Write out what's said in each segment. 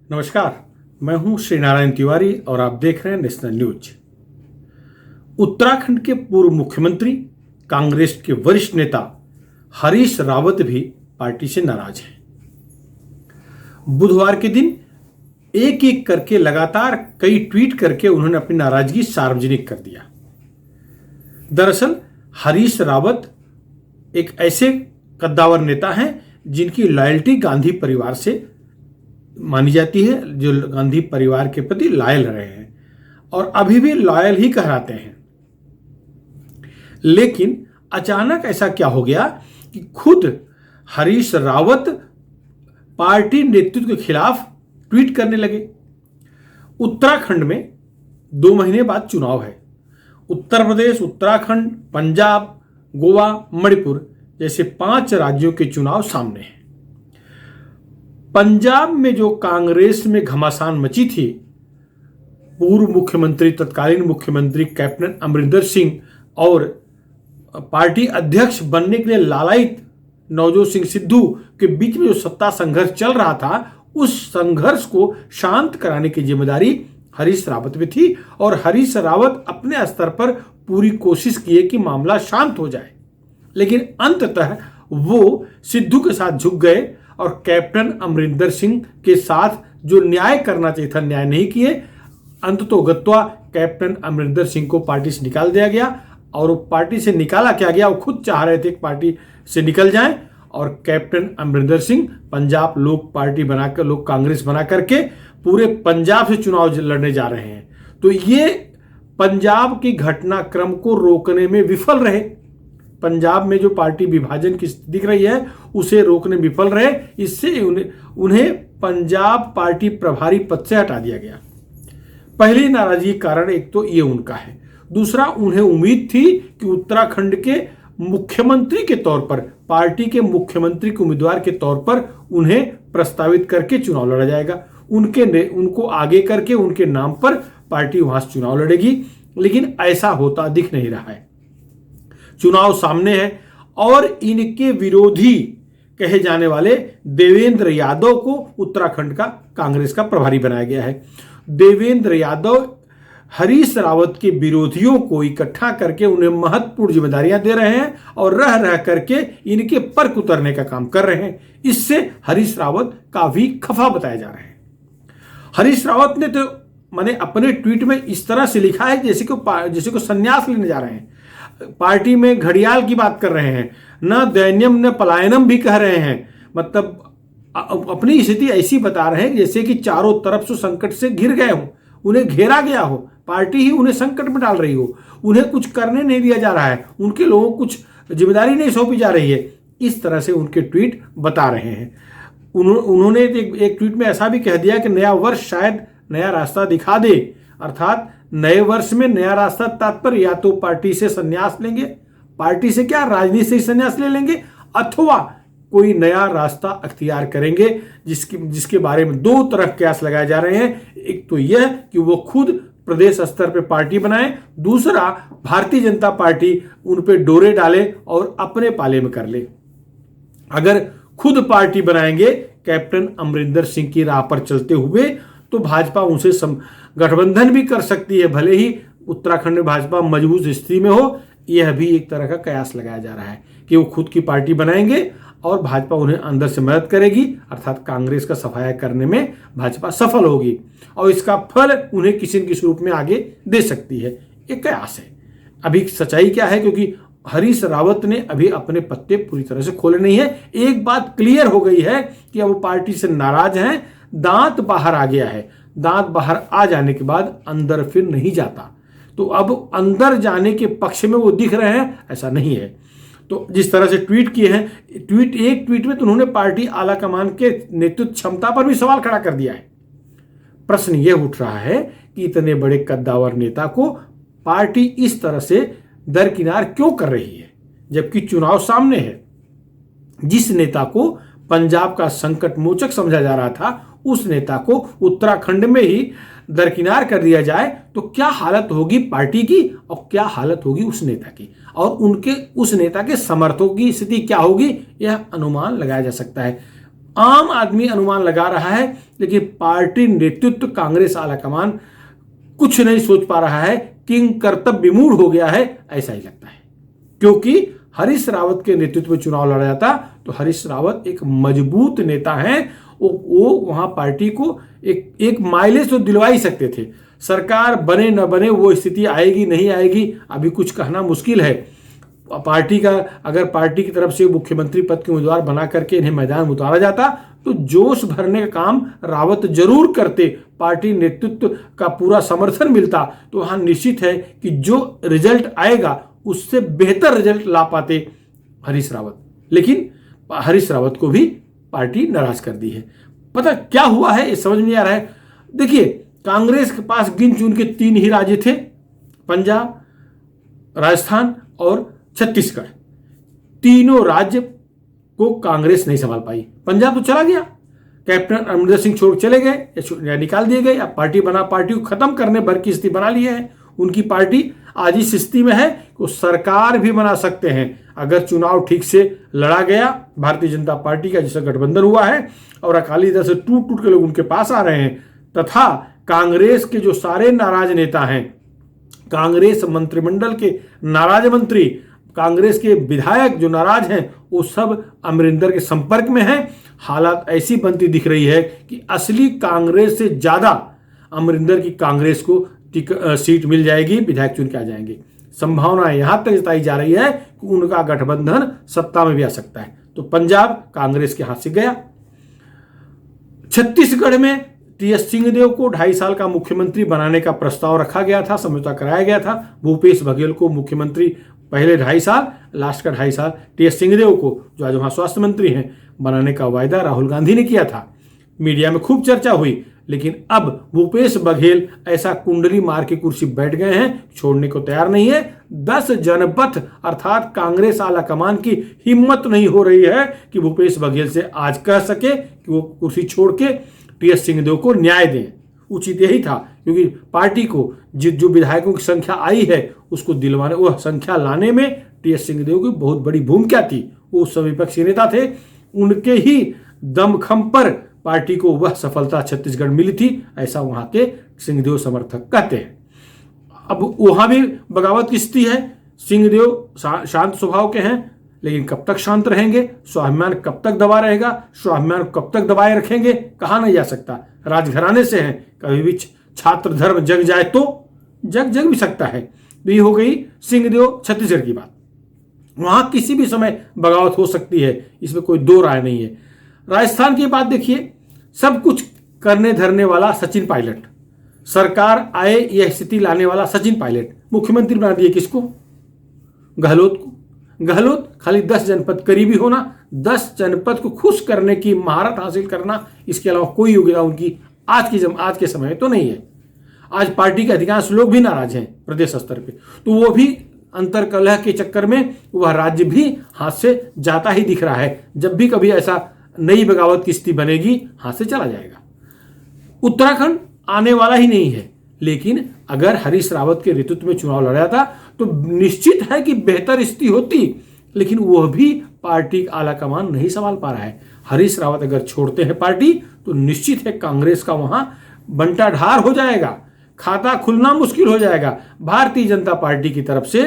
नमस्कार। मैं हूं श्री नारायण तिवारी और आप देख रहे हैं नेशनल न्यूज। उत्तराखंड के पूर्व मुख्यमंत्री कांग्रेस के वरिष्ठ नेता हरीश रावत भी पार्टी से नाराज हैं। बुधवार के दिन एक एक करके लगातार कई ट्वीट करके उन्होंने अपनी नाराजगी सार्वजनिक कर दिया। दरअसल हरीश रावत एक ऐसे कद्दावर नेता हैं जिनकी लॉयल्टी गांधी परिवार से मानी जाती है, जो गांधी परिवार के प्रति लॉयल रहे हैं और अभी भी लॉयल ही कहलाते हैं। लेकिन अचानक ऐसा क्या हो गया कि खुद हरीश रावत पार्टी नेतृत्व के खिलाफ ट्वीट करने लगे। उत्तराखंड में 2 महीने बाद चुनाव है। उत्तर प्रदेश, उत्तराखंड, पंजाब, गोवा, मणिपुर जैसे 5 राज्यों के चुनाव सामने हैं। पंजाब में जो कांग्रेस में घमासान मची थी, पूर्व मुख्यमंत्री, तत्कालीन मुख्यमंत्री कैप्टन अमरिंदर सिंह और पार्टी अध्यक्ष बनने के लिए लालायित नवजोत सिंह सिद्धू के बीच में जो सत्ता संघर्ष चल रहा था, उस संघर्ष को शांत कराने की जिम्मेदारी हरीश रावत में थी और हरीश रावत अपने स्तर पर पूरी कोशिश किए कि मामला शांत हो जाए। लेकिन अंततः वो सिद्धू के साथ झुक गए और कैप्टन अमरिंदर सिंह के साथ जो न्याय करना चाहिए था, न्याय नहीं किए। अंततोगत्वा कैप्टन अमरिंदर सिंह को पार्टी से निकाल दिया गया और वो पार्टी से निकाला क्या गया, वो खुद चाह रहे थे कि पार्टी से निकल जाएं और कैप्टन अमरिंदर सिंह पंजाब लोक पार्टी बनाकर, लोक कांग्रेस बना करके पूरे पंजाब से चुनाव लड़ने जा रहे हैं। तो ये पंजाब की घटनाक्रम को रोकने में विफल रहे। पंजाब में जो पार्टी विभाजन की स्थिति दिख रही है उसे रोकने में विफल रहे। इससे उन्हें पंजाब पार्टी प्रभारी पद से हटा दिया गया। पहली नाराजगी कारण एक तो ये उनका है। दूसरा, उन्हें उम्मीद थी कि उत्तराखंड के मुख्यमंत्री के तौर पर, पार्टी के मुख्यमंत्री के उम्मीदवार के तौर पर उन्हें प्रस्तावित करके चुनाव लड़ा जाएगा। उनको आगे करके उनके नाम पर पार्टी वहां से चुनाव लड़ेगी। लेकिन ऐसा होता दिख नहीं रहा है। चुनाव सामने है और इनके विरोधी कहे जाने वाले देवेंद्र यादव को उत्तराखंड का कांग्रेस का प्रभारी बनाया गया है। देवेंद्र यादव हरीश रावत के विरोधियों को इकट्ठा करके उन्हें महत्वपूर्ण जिम्मेदारियां दे रहे हैं और रह रह करके इनके पर्क उतरने का काम कर रहे हैं। इससे हरीश रावत काफी खफा बताए जा रहे हैं। हरीश रावत ने तो मैंने अपने ट्वीट में इस तरह से लिखा है जैसे को संन्यास लेने जा रहे हैं। पार्टी में घड़ियाल की बात कर रहे हैं, न दैन्यम न पलायनम भी कह रहे हैं। मतलब अपनी स्थिति ऐसी बता रहे हैं जैसे कि चारों तरफ से संकट से घिर गए हो, उन्हें घेरा गया हो, पार्टी ही उन्हें संकट में डाल रही हो, उन्हें कुछ करने नहीं दिया जा रहा है, उनके लोगों को कुछ जिम्मेदारी नहीं सौंपी जा रही है। इस तरह से उनके ट्वीट बता रहे हैं। उन्होंने एक ट्वीट में ऐसा भी कह दिया कि नया वर्ष शायद नया रास्ता दिखा दे। अर्थात नए वर्ष में नया रास्ता तात्पर्य या तो पार्टी से संन्यास लेंगे, पार्टी से क्या राजनीति से संन्यास ले लेंगे, अथवा कोई नया रास्ता अख्तियार करेंगे जिसके बारे में 2 तरह कयास लगाए जा रहे हैं। एक तो यह कि वो खुद प्रदेश स्तर पे पार्टी बनाए, दूसरा भारतीय जनता पार्टी उन पे डोरे डाले और अपने पाले में कर ले। अगर खुद पार्टी बनाएंगे कैप्टन अमरिंदर सिंह की राह पर चलते हुए तो भाजपा उनसे गठबंधन भी कर सकती है, भले ही उत्तराखंड में भाजपा मजबूत स्थिति में हो। यह भी एक तरह का कयास लगाया जा रहा है कि वो खुद की पार्टी बनाएंगे और भाजपा उन्हें अंदर से मदद करेगी, अर्थात कांग्रेस का सफाया करने में भाजपा सफल होगी और इसका फल उन्हें किसी न किसी रूप में आगे दे सकती है। एक कयास है। अभी सच्चाई क्या है, क्योंकि हरीश रावत ने अभी अपने पत्ते पूरी तरह से खोले नहीं है। एक बात क्लियर हो गई है कि अब वो पार्टी से नाराज हैं, दांत बाहर आ गया है। दांत बाहर आ जाने के बाद अंदर फिर नहीं जाता। तो अब अंदर जाने के पक्ष में वो दिख रहे हैं, ऐसा नहीं है। तो जिस तरह से ट्वीट किए हैं, एक ट्वीट में तो उन्होंने पार्टी आला कमान के नेतृत्व क्षमता पर भी सवाल खड़ा कर दिया है। प्रश्न यह उठ रहा है कि इतने बड़े कद्दावर नेता को पार्टी इस तरह से दरकिनार क्यों कर रही है, जबकि चुनाव सामने है। जिस नेता को पंजाब का संकट मोचक समझा जा रहा था, उस नेता को उत्तराखंड में ही दरकिनार कर दिया जाए तो क्या हालत होगी पार्टी की और क्या हालत होगी उस नेता की, और उस नेता के समर्थकों की स्थिति क्या होगी, यह अनुमान लगाया जा सकता है। आम आदमी अनुमान लगा रहा है, लेकिन पार्टी नेतृत्व कांग्रेस आलाकमान कुछ नहीं सोच पा रहा है, किंग कर्तव्य विमूढ़ हो गया है, ऐसा ही लगता है। क्योंकि हरीश रावत के नेतृत्व में चुनाव लड़ा जाता तो हरीश रावत एक मजबूत नेता हैं, वो वहां पार्टी को एक माइलेज तो दिलवा ही सकते थे। सरकार बने न बने वो स्थिति आएगी नहीं आएगी अभी कुछ कहना मुश्किल है। पार्टी का अगर पार्टी की तरफ से मुख्यमंत्री पद के उम्मीदवार बना करके इन्हें मैदान में उतारा जाता तो जोश भरने का काम रावत जरूर करते, पार्टी नेतृत्व का पूरा समर्थन मिलता, तो वहां निश्चित है कि जो रिजल्ट आएगा उससे बेहतर रिजल्ट ला पाते हरीश रावत। लेकिन हरीश रावत को भी पार्टी नाराज कर दी है। पता क्या हुआ है ये समझ में नहीं आ रहा है। देखिए, कांग्रेस के पास गिन चुन के 3 ही राज्य थे, पंजाब, राजस्थान और छत्तीसगढ़। तीनों राज्य को कांग्रेस नहीं संभाल पाई। पंजाब तो चला गया, कैप्टन अमरिंदर सिंह छोड़ चले गए या निकाल दिए गए, अब पार्टी को खत्म करने भर की स्थिति बना ली है। उनकी पार्टी आज इस स्थिति में है कि सरकार भी बना सकते हैं अगर चुनाव ठीक से लड़ा गया। भारतीय जनता पार्टी का जैसा गठबंधन हुआ है और अकाली दल से टूट टूट के लोग उनके पास आ रहे हैं, तथा कांग्रेस के जो सारे नाराज नेता हैं, कांग्रेस मंत्रिमंडल के नाराज मंत्री, कांग्रेस के विधायक जो नाराज हैं, वो सब अमरिंदर के संपर्क में हैं। हालात ऐसी बनती दिख रही है कि असली कांग्रेस से ज्यादा अमरिंदर की कांग्रेस को सीट मिल जाएगी, विधायक चुन के आ जाएंगे। संभावना यहां तक जताई जा रही है कि उनका गठबंधन सत्ता में भी आ सकता है। तो पंजाब कांग्रेस के हाथ से गया। छत्तीसगढ़ में टीएस सिंहदेव को 2.5 साल का मुख्यमंत्री बनाने का प्रस्ताव रखा गया था, समझौता कराया गया था। भूपेश बघेल को मुख्यमंत्री पहले 2.5 साल, लास्ट का 2.5 साल टीएस सिंहदेव को, जो आज वहां स्वास्थ्य मंत्री हैं, बनाने का वायदा राहुल गांधी ने किया था। मीडिया में खूब चर्चा हुई, लेकिन अब भूपेश बघेल ऐसा कुंडली मार के कुर्सी बैठ गए हैं, छोड़ने को तैयार नहीं है। 10 जनपथ अर्थात कांग्रेस आलाकमान की हिम्मत नहीं हो रही है कि भूपेश बघेल से आज कह सके कि वो कुर्सी छोड़ के टीएस सिंहदेव को न्याय दें। उचित यही था, क्योंकि पार्टी को जो विधायकों की संख्या आई है उसको दिलवाने, वह संख्या लाने में टीएस सिंहदेव की बहुत बड़ी भूमिका थी। वो उस समय विपक्षी नेता थे, उनके ही दमखम पर पार्टी को वह सफलता छत्तीसगढ़ मिली थी, ऐसा वहां के सिंहदेव समर्थक कहते हैं। अब वहां भी बगावत की स्थिति है। सिंहदेव शांत स्वभाव के हैं, लेकिन कब तक शांत रहेंगे, स्वाभिमान कब तक दबा रहेगा, स्वाभिमान कब तक दबाए रखेंगे, कहा नहीं जा सकता। राजघराने से हैं, कभी भी छात्र धर्म जग जाए तो जग भी सकता है। तो ये हो गई सिंहदेव छत्तीसगढ़ की बात। वहां किसी भी समय बगावत हो सकती है, इसमें कोई दो राय नहीं है। राजस्थान की बात देखिए, सब कुछ करने धरने वाला सचिन पायलट, सरकार आए यह स्थिति लाने वाला सचिन पायलट मुख्यमंत्री बना दिए किसको? गहलोत को। गहलोत खाली 10 जनपद करीबी होना, 10 जनपद को खुश करने की महारत हासिल करना, इसके अलावा कोई योग्यता उनकी आज के समय में तो नहीं है। आज पार्टी के अधिकांश लोग भी नाराज हैं प्रदेश स्तर पे, तो वो भी अंतरकलह के चक्कर में वह राज्य भी हाथ से जाता ही दिख रहा है। जब भी कभी ऐसा नई बगावत की स्थिति बनेगी, हाथ से चला जाएगा। उत्तराखंड आने वाला ही नहीं है, लेकिन अगर हरीश रावत के नेतृत्व में चुनाव लड़ा था तो निश्चित है कि बेहतर स्थिति होती, लेकिन वह भी पार्टी आलाकमान नहीं संभाल पा रहा है। हरीश रावत अगर छोड़ते हैं पार्टी तो निश्चित है कांग्रेस का वहां बंटाढार हो जाएगा, खाता खुलना मुश्किल हो जाएगा। भारतीय जनता पार्टी की तरफ से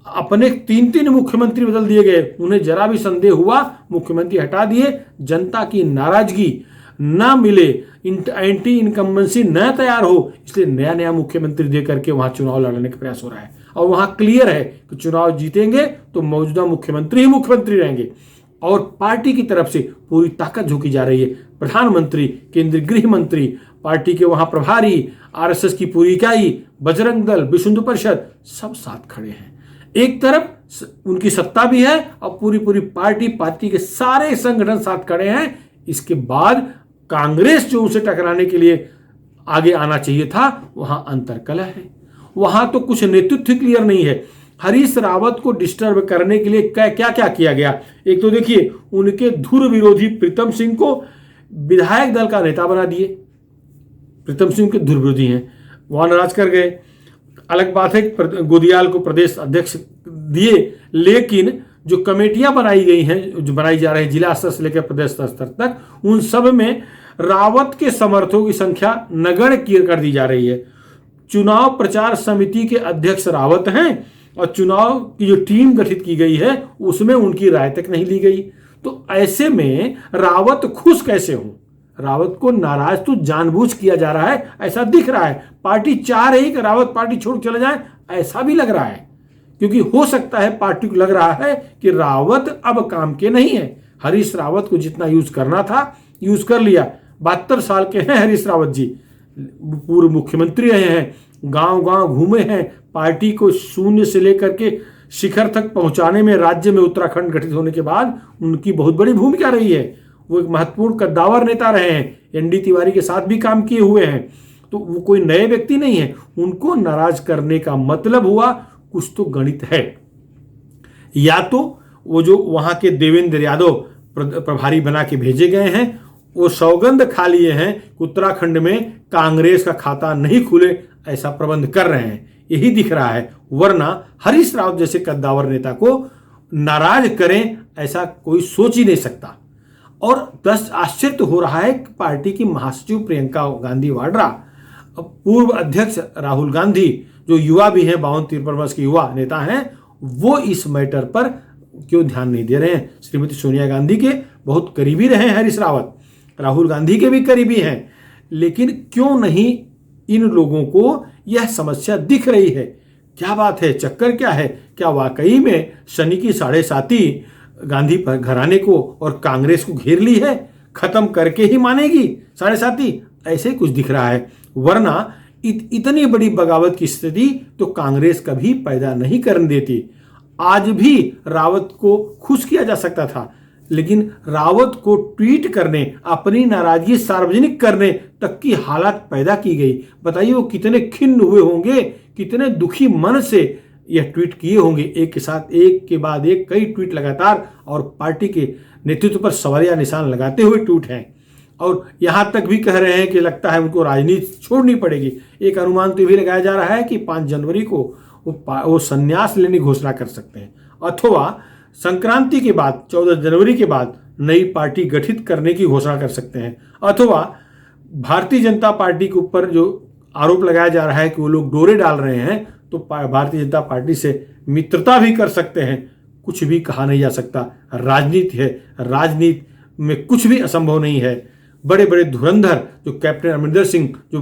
अपने 3 मुख्यमंत्री बदल दिए गए, उन्हें जरा भी संदेह हुआ मुख्यमंत्री हटा दिए। जनता की नाराजगी न मिले, एंटी इनकम्बेंसी न तैयार हो, इसलिए नया मुख्यमंत्री दे करके वहां चुनाव लड़ने का प्रयास हो रहा है। और वहां क्लियर है कि चुनाव जीतेंगे तो मौजूदा मुख्यमंत्री ही मुख्यमंत्री रहेंगे। और पार्टी की तरफ से पूरी ताकत झोंकी जा रही है। प्रधानमंत्री, केंद्रीय गृह मंत्री, पार्टी के वहां प्रभारी, आरएसएस की पूरी इकाई, बजरंग दल, विश्व हिंदू परिषद, सब साथ खड़े हैं। एक तरफ उनकी सत्ता भी है और पूरी पार्टी के सारे संगठन साथ खड़े हैं। इसके बाद कांग्रेस जो उसे टकराने के लिए आगे आना चाहिए था, वहां अंतरकलह है, वहां तो कुछ नेतृत्व क्लियर नहीं है। हरीश रावत को डिस्टर्ब करने के लिए क्या किया गया। एक तो देखिए, उनके धुर विरोधी प्रीतम सिंह को विधायक दल का नेता बना दिए। प्रीतम सिंह के धुर विरोधी हैं, वहां नाराज कर गए। अलग बात है गोदियाल को प्रदेश अध्यक्ष दिए, लेकिन जो कमेटियां बनाई गई हैं, जो बनाई जा रही है जिला स्तर से लेकर प्रदेश स्तर तक, उन सब में रावत के समर्थकों की संख्या नगण्य कर दी जा रही है। चुनाव प्रचार समिति के अध्यक्ष रावत हैं और चुनाव की जो टीम गठित की गई है उसमें उनकी राय तक नहीं ली गई। तो ऐसे में रावत खुश कैसे हों? रावत को नाराज तो जानबूझ किया जा रहा है, ऐसा दिख रहा है। पार्टी चाह रही कि रावत पार्टी छोड़ चले जाए, ऐसा भी लग रहा है, क्योंकि हो सकता है पार्टी को लग रहा है कि रावत अब काम के नहीं है। हरीश रावत को जितना यूज करना था यूज कर लिया। 72 साल के हैं हरीश रावत जी, पूर्व मुख्यमंत्री रहे हैं, गांव गांव घूमे हैं, पार्टी को शून्य से लेकर के शिखर तक पहुंचाने में राज्य में उत्तराखंड गठित होने के बाद उनकी बहुत बड़ी भूमिका रही है। वो एक महत्वपूर्ण कद्दावर नेता रहे हैं, एनडी तिवारी के साथ भी काम किए हुए हैं। तो वो कोई नए व्यक्ति नहीं है। उनको नाराज करने का मतलब हुआ कुछ तो गणित है। या तो वो जो वहां के देवेंद्र यादव प्रभारी बना के भेजे गए हैं, वो सौगंध खा लिए हैं उत्तराखंड में कांग्रेस का खाता नहीं खुले, ऐसा प्रबंध कर रहे हैं, यही दिख रहा है। वरना हरीश रावत जैसे कद्दावर नेता को नाराज करें ऐसा कोई सोच ही नहीं सकता। और 10 आश्चर्य तो हो रहा है कि पार्टी की महासचिव प्रियंका गांधी वाड्रा, पूर्व अध्यक्ष राहुल गांधी जो युवा भी हैं, 52-53 वर्ष के युवा नेता हैं, वो इस मैटर पर क्यों ध्यान नहीं दे रहे हैं। श्रीमती सोनिया गांधी के बहुत करीबी रहे हैं हरीश रावत, राहुल गांधी के भी करीबी हैं, लेकिन क्यों नहीं इन लोगों को यह समस्या दिख रही है? क्या बात है? चक्कर क्या है? क्या वाकई में शनि की 7.5 गांधी पर घराने को और कांग्रेस को घेर ली है, खत्म करके ही मानेगी 7.5? ऐसे कुछ दिख रहा है। वरना इतनी बड़ी बगावत की स्थिति तो कांग्रेस कभी पैदा नहीं करने देती। आज भी रावत को खुश किया जा सकता था, लेकिन रावत को ट्वीट करने, अपनी नाराजगी सार्वजनिक करने तक की हालात पैदा की गई। बताइए वो कितने खिन्न हुए होंगे, कितने दुखी मन से यह ट्वीट किए होंगे, एक के साथ एक के बाद एक कई ट्वीट लगातार, और पार्टी के नेतृत्व पर सवालिया निशान लगाते हुए ट्वीट हैं। और यहां तक भी कह रहे हैं कि लगता है उनको राजनीति छोड़नी पड़ेगी। एक अनुमान तो भी लगाया जा रहा है कि 5 जनवरी को वो संन्यास लेने की घोषणा कर सकते हैं, अथवा संक्रांति के बाद 14 जनवरी के बाद नई पार्टी गठित करने की घोषणा कर सकते हैं, अथवा भारतीय जनता पार्टी के ऊपर जो आरोप लगाया जा रहा है कि वो लोग डोरे डाल रहे हैं, तो भारतीय जनता पार्टी से मित्रता भी कर सकते हैं। कुछ भी कहा नहीं जा सकता, राजनीति है, राजनीति में कुछ भी असंभव नहीं है। बड़े बड़े धुरंधर जो कैप्टन अमरिंदर सिंह, जो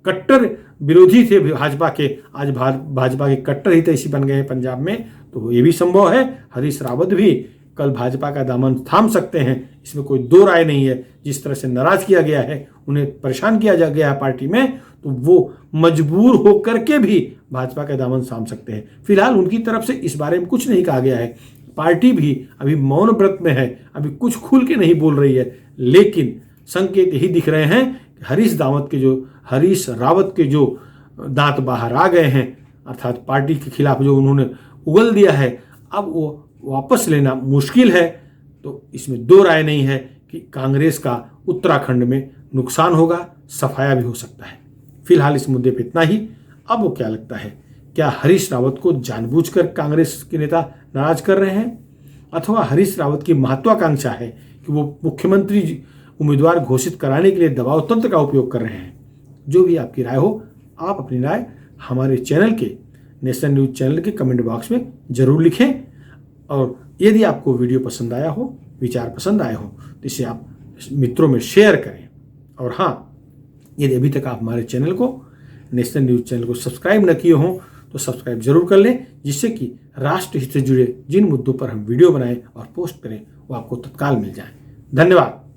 कट्टर विरोधी थे भाजपा के, आज भाजपा के कट्टर हितैषी बन गए हैं पंजाब में, तो ये भी संभव है। हरीश रावत भी कल भाजपा का दामन थाम सकते हैं, इसमें कोई दो राय नहीं है। जिस तरह से नाराज किया गया है, उन्हें परेशान किया जा गया है पार्टी में, तो वो मजबूर होकर के भी भाजपा का दामन थाम सकते हैं। फिलहाल उनकी तरफ से इस बारे में कुछ नहीं कहा गया है। पार्टी भी अभी मौन व्रत में है, अभी कुछ खुल के नहीं बोल रही है, लेकिन संकेत यही दिख रहे हैं कि हरीश रावत के जो दांत बाहर आ गए हैं, अर्थात पार्टी के खिलाफ जो उन्होंने उगल दिया है, अब वो वापस लेना मुश्किल है। तो इसमें दो राय नहीं है कि कांग्रेस का उत्तराखंड में नुकसान होगा, सफाया भी हो सकता है। फिलहाल इस मुद्दे पे इतना ही। अब वो क्या लगता है, क्या हरीश रावत को जानबूझकर कांग्रेस के नेता नाराज कर रहे हैं, अथवा हरीश रावत की महत्वाकांक्षा है कि वो मुख्यमंत्री उम्मीदवार घोषित कराने के लिए दबाव तंत्र का उपयोग कर रहे हैं? जो भी आपकी राय हो, आप अपनी राय हमारे चैनल के, नेशनल न्यूज चैनल के कमेंट बॉक्स में जरूर लिखें। और यदि आपको वीडियो पसंद आया हो, विचार पसंद आए हो, तो इसे आप मित्रों में शेयर करें। और हाँ, यदि अभी तक आप हमारे चैनल को, नेशनल न्यूज चैनल को सब्सक्राइब न किए हों तो सब्सक्राइब जरूर कर लें, जिससे कि राष्ट्र हित से जुड़े जिन मुद्दों पर हम वीडियो बनाएं और पोस्ट करें वो आपको तत्काल मिल जाए। धन्यवाद।